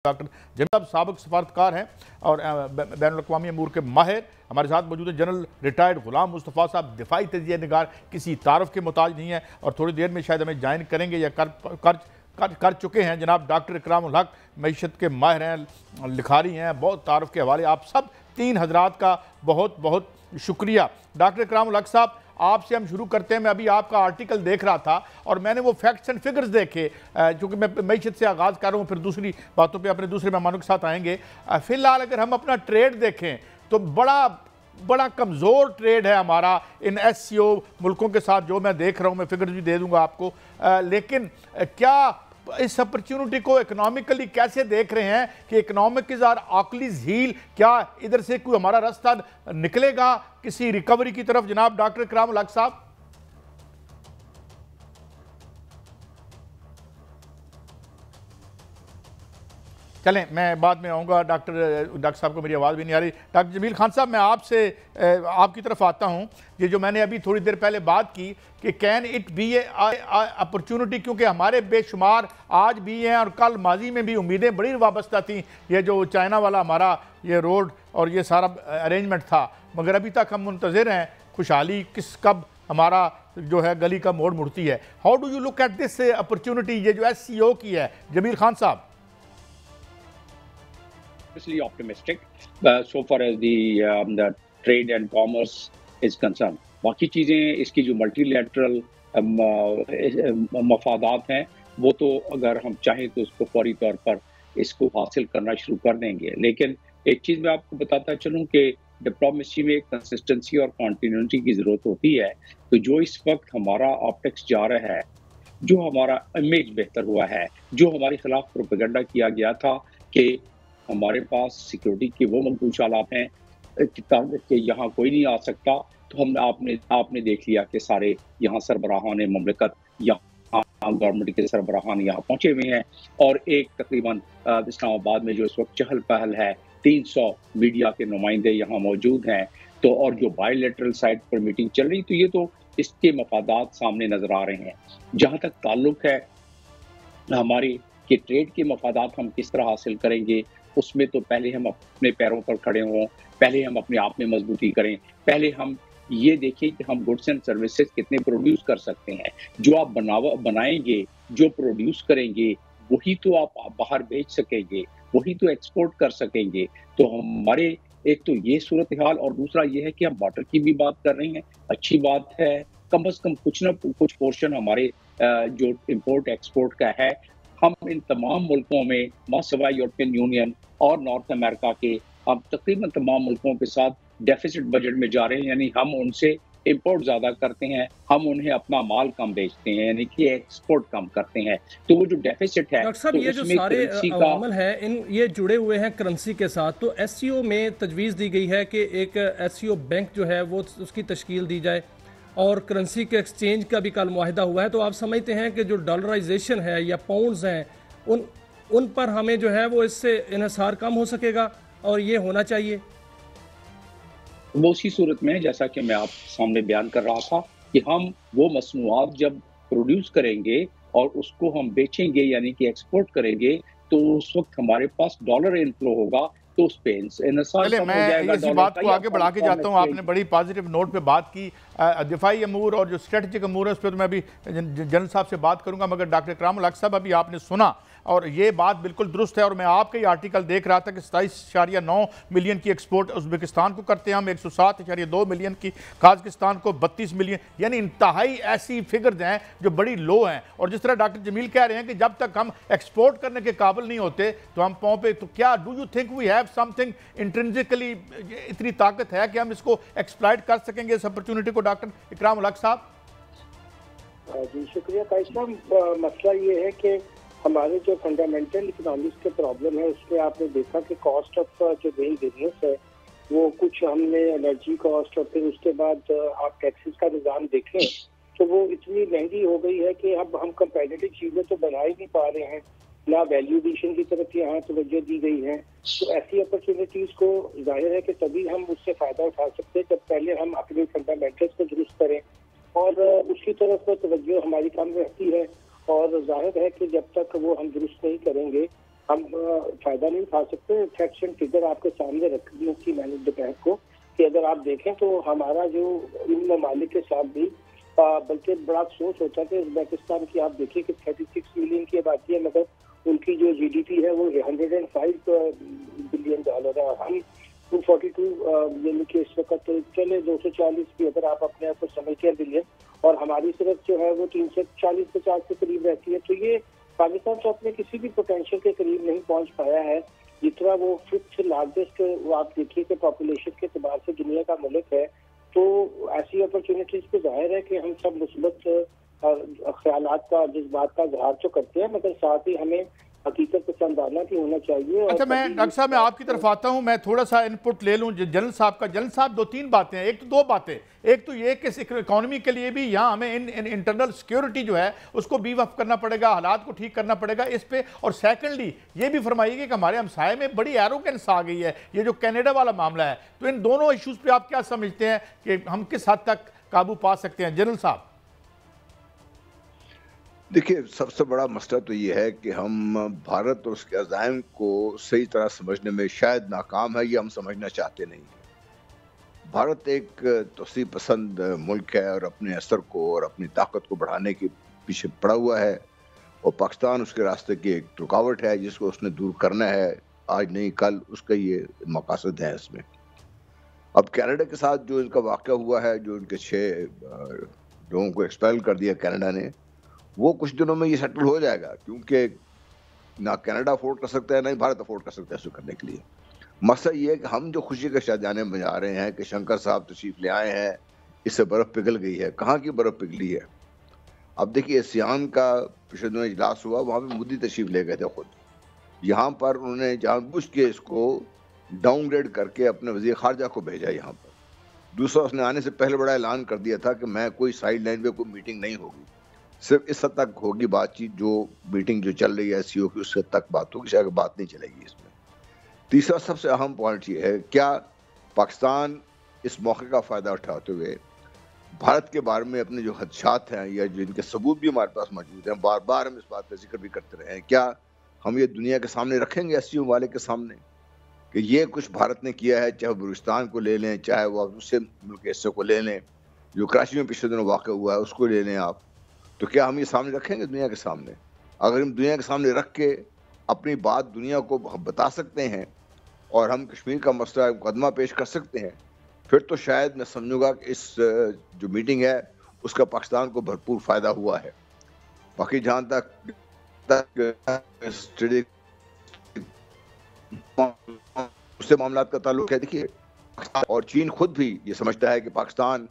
Doctor general साबिक सफारतकार हैं और बैनुल-अक़वामी अमूर के माहिर हमारे साथ मौजूद हैं। जनरल रिटायर्ड गुलाम मुस्तफ़ा साहब दिफाई तजिया निगार किसी तारफ़ के मोहताज नहीं है और थोड़ी देर में शायद हमें ज्वाइन करेंगे या कर चुके हैं। जनाब डॉक्टर इकरामुल हक मईशत के माहिर हैं, लिखारी हैं, बहुत तारफ़ के हवाले। आप सब तीन हज़रात का बहुत बहुत शुक्रिया। डॉक्टर इकरामुल हक साहब, आपसे हम शुरू करते हैं। मैं अभी आपका आर्टिकल देख रहा था और मैंने वो फैक्ट्स एंड फिगर्स देखे, क्योंकि मैं मईशत से आगाज़ कर रहा हूँ, फिर दूसरी बातों पे अपने दूसरे मेहमानों के साथ आएंगे। फ़िलहाल अगर हम अपना ट्रेड देखें तो बड़ा कमज़ोर ट्रेड है हमारा इन SCO मुल्कों के साथ, जो मैं देख रहा हूँ। मैं फिगर्स भी दे दूँगा आपको, लेकिन क्या इस अपॉर्चुनिटी को इकोनॉमिकली कैसे देख रहे हैं कि इकोनॉमिक इज़ आर आखिरीज हील? क्या इधर से कोई हमारा रास्ता निकलेगा किसी रिकवरी की तरफ? जनाब डॉक्टर इकरामुल हक साहब। चलें, मैं बाद में आऊँगा। डॉक्टर साहब को मेरी आवाज़ भी नहीं आ रही। डॉक्टर जमील खान साहब, मैं आपसे आपकी तरफ आता हूँ। ये जो मैंने अभी थोड़ी देर पहले बात की कि can it be A opportunity, क्योंकि हमारे बेशुमार आज भी हैं और कल माजी में भी उम्मीदें बड़ी वाबस्ता थी। ये जो चाइना वाला हमारा ये रोड और ये सारा अरेंजमेंट था, मगर अभी तक हम मुंतज़िर हैं खुशहाली कब हमारा जो है गली का मोड़ मुड़ती है। How do you look at this opportunity, ये जो SCO की है? जमील खान साहब। Optimistic so far as the trade and commerce is concerned. बाकी चीज़ें इसकी जो मल्टीलैटरल मफादात हैं वो तो अगर हम चाहें तो उसको फौरी तौर पर इसको हासिल करना शुरू कर देंगे। लेकिन एक चीज़ मैं आपको बताता चलूँ कि डिप्लोमेसी में कंसिस्टेंसी और कॉन्टिन्यूटी की ज़रूरत होती है। तो जो इस वक्त हमारा ऑप्टिक्स जा रहा है, जो हमारा इमेज बेहतर हुआ है, जो हमारे खिलाफ प्रोपेगेंडा किया गया था कि हमारे पास सिक्योरिटी के वो मंकूशालात हैं कि यहाँ कोई नहीं आ सकता, तो आपने देख लिया कि सारे यहाँ सरबराहान ममलकत, यहाँ गवर्नमेंट के सरबराहान यहाँ पहुँचे हुए हैं और एक तकरीबन इस्लामाबाद में जो इस वक्त चहल पहल है, 300 मीडिया के नुमाइंदे यहाँ मौजूद हैं। तो और जो बायलैटरल साइड पर मीटिंग चल रही, तो ये तो इसके मफादात सामने नजर आ रहे हैं। जहाँ तक ताल्लुक है हमारे कि ट्रेड के मफादात हम किस तरह हासिल करेंगे, उसमें तो पहले हम अपने पैरों पर खड़े हों, पहले हम अपने आप में मजबूती करें, पहले हम ये देखें कि हम गुड्स एंड सर्विसेज कितने प्रोड्यूस कर सकते हैं। जो आप बनाएंगे, जो प्रोड्यूस करेंगे, वही तो आप बाहर बेच सकेंगे, वही तो एक्सपोर्ट कर सकेंगे। तो हमारे एक तो ये सूरत हाल, और दूसरा ये है कि हम वाटर की भी बात कर रहे हैं। अच्छी बात है, कम से कम कुछ ना कुछ पोर्शन हमारे जो इम्पोर्ट एक्सपोर्ट का है, हम इन तमाम मुल्कों में सिवाय यूरोपियन यूनियन और नॉर्थ अमेरिका के, हम तकरीबन तमाम मुल्कों के साथ डेफिसिट बजट में जा रहे हैं। यानी हम उनसे इंपोर्ट ज़्यादा करते हैं, हम उन्हें अपना माल कम बेचते हैं, यानी कि एक्सपोर्ट कम करते हैं। तो वो जो डेफिसिट है, डॉक्टर साहब, ये जो सारे अवामल हैं ये जुड़े हुए हैं करेंसी के साथ। तो SCO में तजवीज़ दी गई है कि एक SCO बैंक जो है वो उसकी तश्कील दी जाए और करेंसी के एक्सचेंज का भी कल मुआहिदा हुआ है। तो आप समझते हैं कि जो डॉलराइजेशन है या पाउंड्स हैं उन पर हमें जो है वो इससे इन्हिसार कम हो सकेगा और ये होना चाहिए? वो उसी सूरत में, जैसा कि मैं आप सामने बयान कर रहा था, कि हम वो मसनूआत जब प्रोड्यूस करेंगे और उसको हम बेचेंगे यानी कि एक्सपोर्ट करेंगे, तो उस वक्त हमारे पास डॉलर इनफ्लो होगा, तो उस पे चले मैं इसी बात को आगे बढ़ा के जाता हूँ। आपने बड़ी पॉजिटिव नोट पे बात की। दिफाई अमूर और जो स्ट्रेटजिक अमूर है उस पर तो मैं अभी जनरल साहब से बात करूंगा, मगर डॉक्टर इकरामुल हक साहब, अभी आपने सुना और ये बात बिल्कुल दुरुस्त है। और मैं आपका ही आर्टिकल देख रहा था कि 27.9 मिलियन की एक्सपोर्ट उज़्बेकिस्तान को करते हैं हम, 107.2 मिलियन की काज़किस्तान को, 32 मिलियन, यानी इंतहाई ऐसी फिगर्स हैं जो बड़ी लो हैं। और जिस तरह डॉक्टर जमील कह रहे हैं कि जब तक हम एक्सपोर्ट करने के काबिल नहीं होते तो हम पाँव पे, तो क्या do you think we have something intrinsically, इतनी ताकत है कि हम इसको एक्सप्लॉइट कर सकेंगे इस अपॉर्चुनिटी को? डॉक्टर इकरामुल हक साहब। जी शुक्रिया काइस साहब। मसला ये है कि हमारे जो फंडामेंटल इकोनॉमिक्स के प्रॉब्लम है उसमें आपने देखा कि कॉस्ट ऑफ जो मेन बिजनेस है वो कुछ हमने एनर्जी कॉस्ट और फिर उसके बाद आप टैक्सेस का निज़ाम देखें तो वो इतनी महंगी हो गई है कि अब हम कंपेटिटिव चीज़ें तो बना ही नहीं पा रहे हैं, ना वैल्यू एडिशन की तरफ यहाँ तवज्जो दी गई है। तो ऐसी अपॉर्चुनिटीज़ को जाहिर है कि तभी हम उससे फ़ायदा उठा सकते हैं जब पहले हम अपने फंडामेंटल्स को दुरुस्त करें और उसकी तरफ तवज्जो हमारी कम रहती है। और जाहिर है कि जब तक वो हम दुरुस्त नहीं करेंगे हम फायदा नहीं उठा सकते। फैक्ट्स एंड फिगर आपके सामने रख दी थी मैंने दोपहर को कि अगर आप देखें तो हमारा जो इन ममालिक के साथ भी बल्कि बड़ा अफसोस होता है कि उज़्बेकिस्तान की आप देखिए कि 36 मिलियन की आबादी है, मगर उनकी जो GDP है वो $105 बिलियन है और हम 242 यानी कि इस वक्त तो चले 240 भी अगर आप अपने आप को समझते हैं बिलियन, और हमारी सिर्फ जो है वो 340-50 के करीब रहती है। तो ये पाकिस्तान तो अपने किसी भी पोटेंशियल के करीब नहीं पहुंच पाया है जितना वो 5th लार्जेस्ट वो आप देखिए कि पॉपुलेशन के एतबार से दुनिया का मुल्क है। तो ऐसी अपॉर्चुनिटीज पे जाहिर है कि हम सब मुस्बत ख्यालात का जज्बात का इजहार तो करते हैं, मगर साथ ही हमें हकीकत पसंदाना भी होना चाहिए। अच्छा, मैं डॉक्टर साहब मैं आपकी तरफ आता हूं, मैं थोड़ा सा इनपुट ले लूं जनरल साहब का। जनरल साहब 2-3 बातें हैं, एक तो 2 बातें, एक तो ये कि इकोनॉमी के लिए भी यहाँ हमें इंटरनल सिक्योरिटी जो है उसको बीफ अप करना पड़ेगा, हालात को ठीक करना पड़ेगा इस पे, और सेकंडली ये भी फरमाइएगा कि हमारे हमसाये में बड़ी एरोगेंस आ गई है, ये जो कनाडा वाला मामला है, तो इन दोनों इशूज़ पे आप क्या समझते हैं कि हम किस हद तक काबू पा सकते हैं जनरल साहब? देखिए, सबसे बड़ा मसला तो ये है कि हम भारत और उसके अज़ाइम को सही तरह समझने में शायद नाकाम है, ये हम समझना चाहते नहीं हैं। भारत एक तोसी पसंद मुल्क है और अपने असर को और अपनी ताकत को बढ़ाने के पीछे पड़ा हुआ है, और पाकिस्तान उसके रास्ते की एक रुकावट है जिसको उसने दूर करना है, आज नहीं कल, उसका ये मकासद है इसमें। अब कनाडा के साथ जो इनका वाक़या हुआ है, जो इनके 6 लोगों को एक्सपेल कर दिया कनाडा ने, वो कुछ दिनों में ये सेटल हो जाएगा, क्योंकि ना कनाडा अफोर्ड कर सकता है ना ही भारत अफोर्ड कर सकता है इसको करने के लिए। मसला ये है कि हम जो खुशी के शादियाने बजा रहे हैं कि शंकर साहब तशरीफ ले आए हैं, इससे बर्फ़ पिघल गई है, कहाँ की बर्फ़ पिघली है? अब देखिए, एशियान का पिछले दिनों इजलास हुआ, वहाँ पे मोदी तशरीफ ले गए थे खुद। यहाँ पर उन्होंने जानबूझ के इसको डाउनग्रेड करके अपने वज़ीर ख़ारजा को भेजा यहाँ पर। दूसरा, उसने आने से पहले बड़ा ऐलान कर दिया था कि मैं कोई साइड लाइन पे कोई मीटिंग नहीं होगी, सिर्फ इस हद तक होगी बातचीत, जो मीटिंग जो चल रही है SCO की उससे तक बात होगी, शायद बात नहीं चलेगी इसमें। तीसरा सबसे अहम पॉइंट ये है, क्या पाकिस्तान इस मौके का फ़ायदा उठाते हुए भारत के बारे में अपने जो खदशात हैं या जो इनके सबूत भी हमारे पास मौजूद हैं, बार बार हम इस बात का जिक्र भी करते रहे हैं, क्या हम ये दुनिया के सामने रखेंगे SCO वाले के सामने कि ये कुछ भारत ने किया है, चाहे बलूचिस्तान को ले लें, चाहे वो दूसरे मुल्क के हिस्से को ले लें, जो कराची में पिछले दिनों वाक़या हुआ है उसको ले लें आप, तो क्या हम ये सामने रखेंगे दुनिया के सामने? अगर हम दुनिया के सामने रख के अपनी बात दुनिया को बता सकते हैं और हम कश्मीर का मसला मुकदमा पेश कर सकते हैं, फिर तो शायद मैं समझूंगा कि इस जो मीटिंग है उसका पाकिस्तान को भरपूर फ़ायदा हुआ है। बाकी जहाँ तक उससे मामला का ताल्लुक है, देखिए, और चीन खुद भी ये समझता है कि पाकिस्तान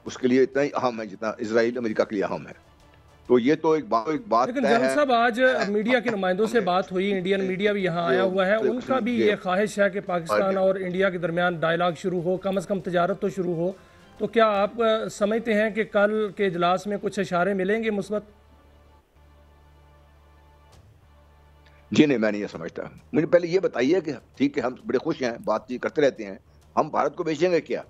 उसके लिए इतना ही अहम है जितना इजराइल अमेरिका के लिए अहम है। तो ये तो एक बात लेकिन जनरल साहब, आज मीडिया के नुमाइंदों से बात हुई, इंडियन मीडिया भी यहाँ आया हुआ है, उनका भी ये ख्वाहिश है कि पाकिस्तान और इंडिया के दरमियान डायलॉग शुरू हो, कम से कम तजारत तो शुरू हो। तो क्या आप समझते हैं कि कल के इजलास में कुछ इशारे मिलेंगे मुस्बत? जी नहीं, मैं नहीं ये समझता। मुझे पहले ये बताइए कि ठीक है, हम बड़े खुश हैं, बातचीत करते रहते हैं, हम भारत को बेचेंगे क्या?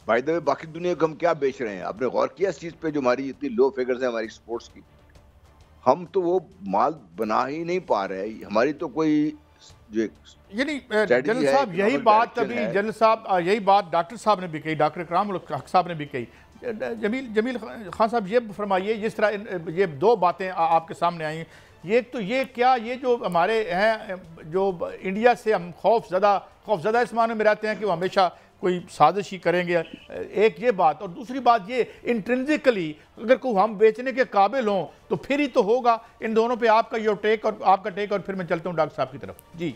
बाय द वे, बाकी दुनिया को हम क्या बेच रहे हैं? आपने गौर किया इस चीज़ पे, जो हमारी इतनी लो फिगर्स हैं हमारी एक्सपोर्ट्स की? हम तो वो माल बना ही नहीं पा रहे। हमारी तो कोई जो जनरल साहब यही बात अभी जनरल साहब यही बात डॉक्टर साहब ने भी कही, डॉक्टर इकराम उल हक साहब ने भी कही। जमील खान साहब ये फरमाइए, जिस तरह ये 2 बातें आपके सामने आई, ये तो ये क्या ये जो हमारे हैं जो इंडिया से हम खौफजदा इस माने में रहते हैं कि वो हमेशा कोई साजिश ही करेंगे, एक ये बात, और दूसरी बात ये इंट्रिंसिकली अगर कोई हम बेचने के काबिल हों तो फिर ही तो होगा। इन दोनों पे आपका ये टेक और आपका टेक, और फिर मैं चलता हूँ डॉक्टर साहब की तरफ। जी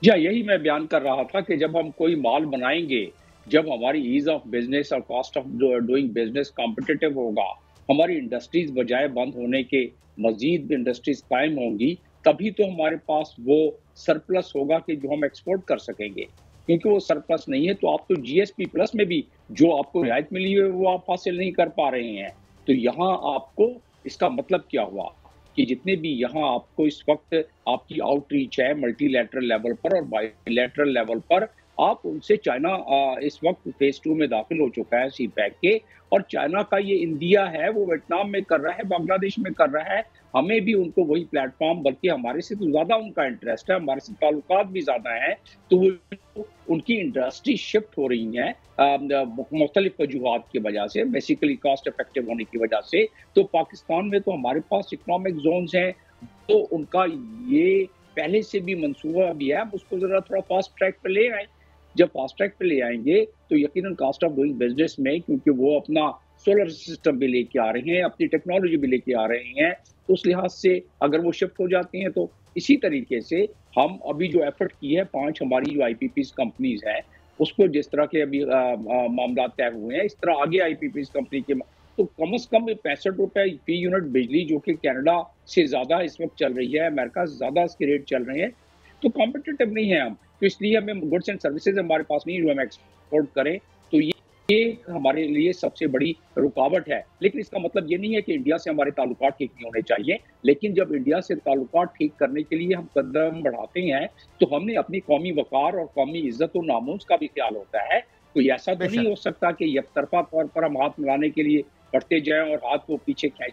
यही मैं बयान कर रहा था कि जब हम कोई माल बनाएंगे, जब हमारी ईज ऑफ बिजनेस और cost of doing business competitive होगा, हमारी इंडस्ट्रीज बजाय बंद होने के मजीद इंडस्ट्रीज कायम होंगी, तभी तो हमारे पास वो सरप्लस होगा कि जो हम एक्सपोर्ट कर सकेंगे। क्योंकि वो सरप्लस नहीं है तो आप तो GSP प्लस में भी जो आपको रियायत मिली है वो आप हासिल नहीं कर पा रहे हैं। तो यहाँ आपको इसका मतलब क्या हुआ कि जितने भी यहाँ आपको इस वक्त आपकी आउटरीच है मल्टीलैटरल लेवल पर और बायलैटरल लेवल पर, आप उनसे चाइना इस वक्त फेज 2 में दाखिल हो चुका है CPEC के, और चाइना का ये इंडिया है वो वियतनाम में कर रहा है, बांग्लादेश में कर रहा है, हमें भी उनको वही प्लेटफॉर्म, बल्कि हमारे से तो ज़्यादा उनका इंटरेस्ट है, हमारे से ताल्लुकात भी ज़्यादा हैं, तो वो उनकी इंडस्ट्री शिफ्ट हो रही हैं मुख्तलिफ वजूहात की वजह से, बेसिकली कॉस्ट इफेक्टिव होने की वजह से। तो पाकिस्तान में तो हमारे पास इकोनॉमिक जोन्स हैं, तो उनका ये पहले से भी मंसूबा भी है, उसको ज़रा थोड़ा फास्ट ट्रैक पे ले आए। जब फास्ट ट्रैक पे ले आएंगे तो यकीनन कॉस्ट ऑफ डूइंग बिजनेस में, क्योंकि वो अपना सोलर सिस्टम भी लेके आ रहे हैं, अपनी टेक्नोलॉजी भी लेके आ रहे हैं, तो उस लिहाज से अगर वो शिफ्ट हो जाती हैं तो इसी तरीके से हम अभी जो एफर्ट की है 5 हमारी जो आईपीपीज कंपनीज हैं, उसको जिस तरह के अभी मामला तय हुए हैं, इस तरह आगे आईपीपीज कंपनी के तो कम से कम 65 रुपए फी यूनिट बिजली, जो कि कनाडा से ज्यादा इस वक्त चल रही है, अमेरिका से ज्यादा इसके रेट चल रहे हैं, तो कॉम्पिटिटिव नहीं है हम, तो इसलिए हमें गुड्स एंड सर्विसेज हमारे पास नहीं जो हम एक्सपोर्ट करें, तो ये हमारे लिए सबसे बड़ी रुकावट है। लेकिन इसका मतलब ये नहीं है कि इंडिया से हमारे ताल्लुकात ठीक नहीं होने चाहिए, लेकिन जब इंडिया से ताल्लुकात ठीक करने के लिए हम कदम बढ़ाते हैं तो हमने अपनी कौमी वकार और कौमी इज्जत और नामूस का भी ख्याल होता है। कोई ऐसा तो नहीं हो सकता कि एक तरफा तौर पर हम हाथ मिलाने के लिए बढ़ते जाएं और हाथ को पीछे खींचते